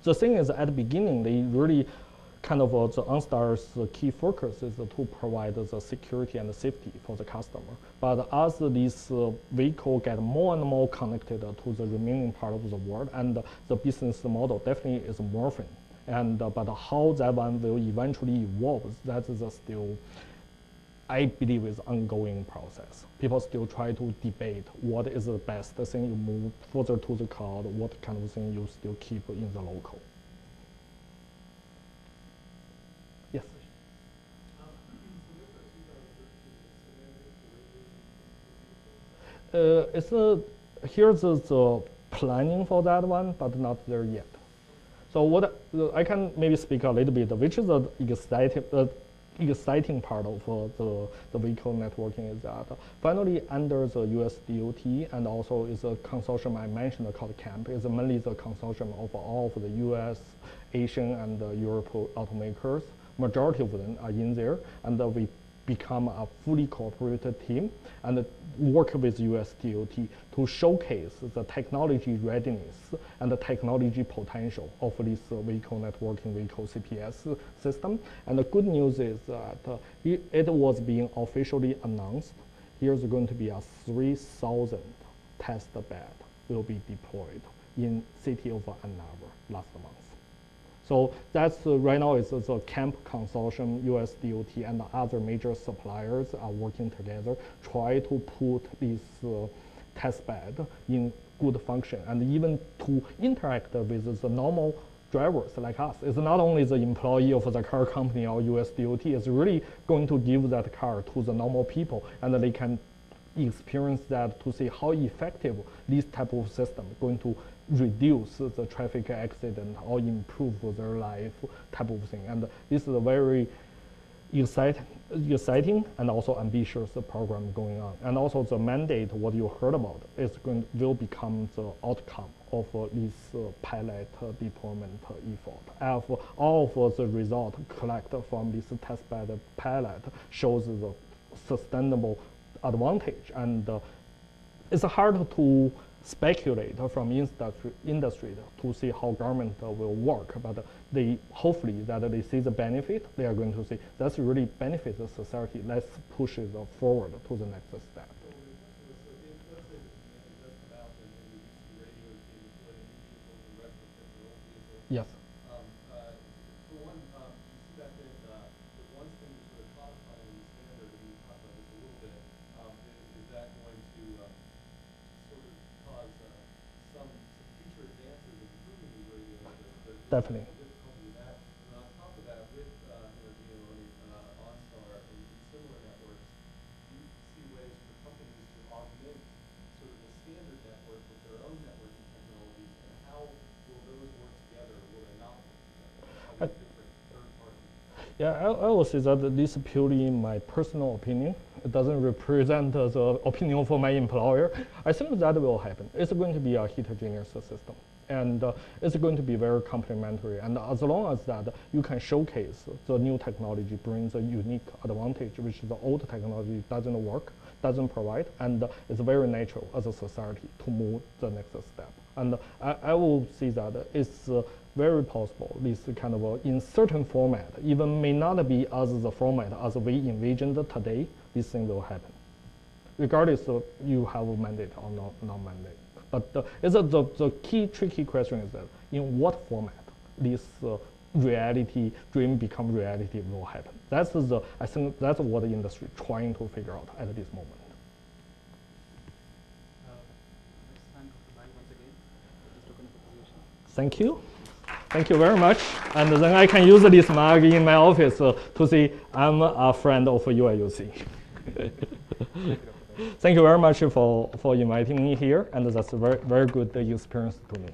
the thing is, at the beginning, they really kind of the OnStar's key focus is to provide the security and the safety for the customer. But as this vehicle get more and more connected to the remaining part of the world, and the business model definitely is morphing. And but how that one will eventually evolve, that is still, I believe, is ongoing process. People still try to debate what is the best thing you move further to the cloud, what kind of thing you still keep in the local. Yes. Here's the planning for that one, but not there yet. So what I can maybe speak a little bit, which is the exciting part of the vehicle networking is that finally under the US DOT and also is a consortium I mentioned called CAMP, is mainly the consortium of all of the US, Asian, and Europe automakers. Majority of them are in there, and we become a fully cooperated team and work with US DOT to showcase the technology readiness and the technology potential of this vehicle networking, vehicle CPS system. And the good news is that it was being officially announced. Here's going to be a 3,000 test bed will be deployed in city of Ann Arbor last month. So that's right now is the CAMP consortium, US DOT, and other major suppliers are working together, try to put this test bed in good function and even to interact with the normal drivers like us. It's not only the employee of the car company or US DOT, it's really going to give that car to the normal people, and they can experience that to see how effective this type of system is going to reduce the traffic accident or improve their life type of thing. And this is a very exciting and also ambitious program going on. And also the mandate, what you heard about, will become the outcome of this pilot deployment effort. All of the result collected from this testbed pilot shows the sustainable advantage, and it's hard to speculate from industry to see how government will work, but they hopefully that they see the benefit, they are going to see that's really benefits the society. Let's push it forward to the next step. Yes. Definitely. And on top of that, with OnStar and similar networks, do you see ways for companies to augment sort of the standard network with their own networking technologies, and how will those work together? Will they not work together? Different third parties? Yeah, I will say that this is purely my personal opinion. It doesn't represent the opinion for my employer. I think that will happen. It's going to be a heterogeneous system. And it's going to be very complementary. And as long as that you can showcase the new technology brings a unique advantage, which the old technology doesn't work, doesn't provide, and it's very natural as a society to move the next step. And I will see that it's very possible this kind of in certain format, even may not be as the format as we envisioned today, this thing will happen. Regardless of you have a mandate or not mandate. But the key tricky question is that in what format this reality dream become reality will happen. I think that's what the industry trying to figure out at this moment. Thank you. Thank you very much. And then I can use this mug in my office to say I'm a friend of UIUC. Thank you very much for inviting me here, and that's a very, very good experience to me.